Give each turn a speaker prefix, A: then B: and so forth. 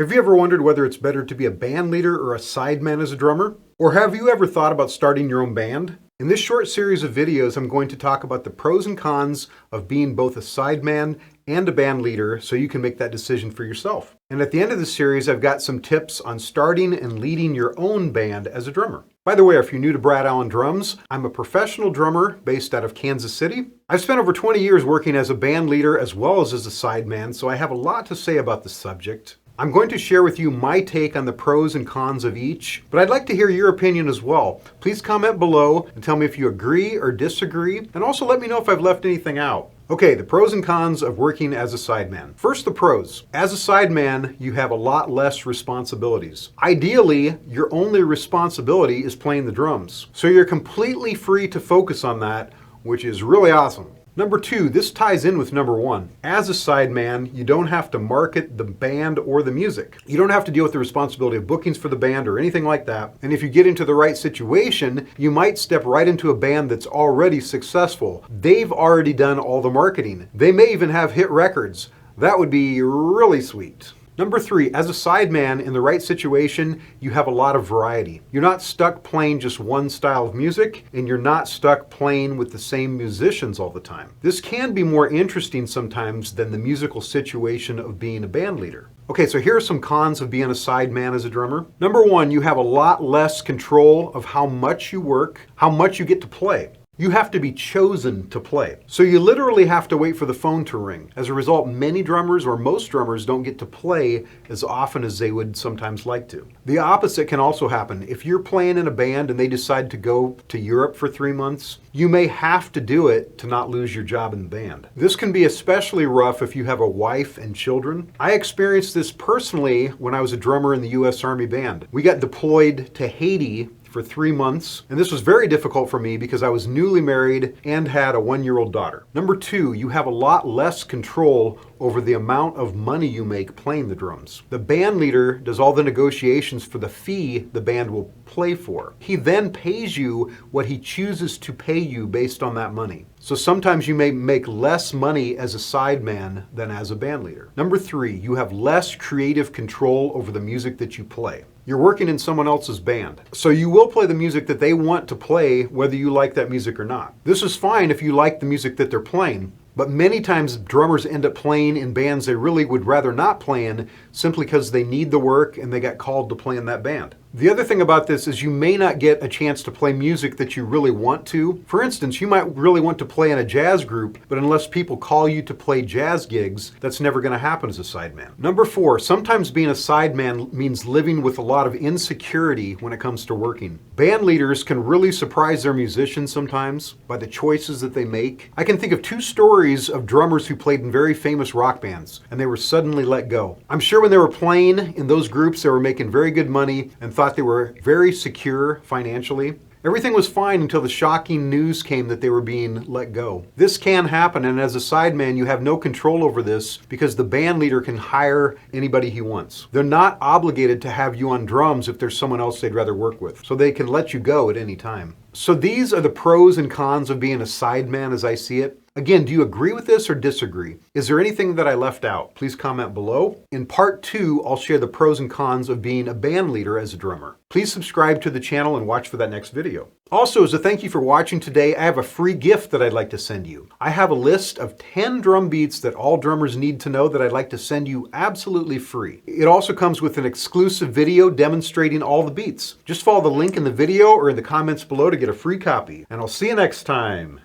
A: Have you ever wondered whether it's better to be a band leader or a sideman as a drummer? Or have you ever thought about starting your own band? In this short series of videos, I'm going to talk about the pros and cons of being both a sideman and a band leader so you can make that decision for yourself. And at the end of the series, I've got some tips on starting and leading your own band as a drummer. By the way, if you're new to Brad Allen Drums, I'm a professional drummer based out of Kansas City. I've spent over 20 years working as a band leader as well as a sideman, so I have a lot to say about the subject. I'm going to share with you my take on the pros and cons of each, but I'd like to hear your opinion as well. Please comment below and tell me if you agree or disagree, and also let me know if I've left anything out. Okay, the pros and cons of working as a sideman. First, the pros. As a sideman, you have a lot less responsibilities. Ideally, your only responsibility is playing the drums. So you're completely free to focus on that, which is really awesome. Number two, this ties in with number one. As a sideman, you don't have to market the band or the music. You don't have to deal with the responsibility of bookings for the band or anything like that. And if you get into the right situation, you might step right into a band that's already successful. They've already done all the marketing. They may even have hit records. That would be really sweet. Number three, as a sideman in the right situation, you have a lot of variety. You're not stuck playing just one style of music, and you're not stuck playing with the same musicians all the time. This can be more interesting sometimes than the musical situation of being a band leader. Okay, so here are some cons of being a sideman as a drummer. Number one, you have a lot less control of how much you work, how much you get to play. You have to be chosen to play. So you literally have to wait for the phone to ring. As a result, many drummers or most drummers don't get to play as often as they would sometimes like to. The opposite can also happen. If you're playing in a band and they decide to go to Europe for 3 months, you may have to do it to not lose your job in the band. This can be especially rough if you have a wife and children. I experienced this personally when I was a drummer in the U.S. Army Band. We got deployed to Haiti for 3 months, and this was very difficult for me because I was newly married and had a 1-year-old daughter. Number two, you have a lot less control over the amount of money you make playing the drums. The band leader does all the negotiations for the fee the band will play for. He then pays you what he chooses to pay you based on that money. So sometimes you may make less money as a sideman than as a band leader. Number three, you have less creative control over the music that you play. You're working in someone else's band, so you will play the music that they want to play whether you like that music or not. This is fine if you like the music that they're playing, but many times drummers end up playing in bands they really would rather not play in simply because they need the work and they got called to play in that band. The other thing about this is you may not get a chance to play music that you really want to. For instance, you might really want to play in a jazz group, but unless people call you to play jazz gigs, that's never going to happen as a sideman. Number four, sometimes being a sideman means living with a lot of insecurity when it comes to working. Band leaders can really surprise their musicians sometimes by the choices that they make. I can think of 2 stories of drummers who played in very famous rock bands, and they were suddenly let go. I'm sure when they were playing in those groups, they were making very good money and thought they were very secure financially. Everything was fine until the shocking news came that they were being let go. This can happen, and as a sideman, you have no control over this because the band leader can hire anybody he wants. They're not obligated to have you on drums if there's someone else they'd rather work with, so they can let you go at any time. So these are the pros and cons of being a sideman as I see it. Again, do you agree with this or disagree? Is there anything that I left out? Please comment below. In part 2, I'll share the pros and cons of being a band leader as a drummer. Please subscribe to the channel and watch for that next video. Also, as a thank you for watching today, I have a free gift that I'd like to send you. I have a list of 10 drum beats that all drummers need to know that I'd like to send you absolutely free. It also comes with an exclusive video demonstrating all the beats. Just follow the link in the video or in the comments below to get a free copy. And I'll see you next time.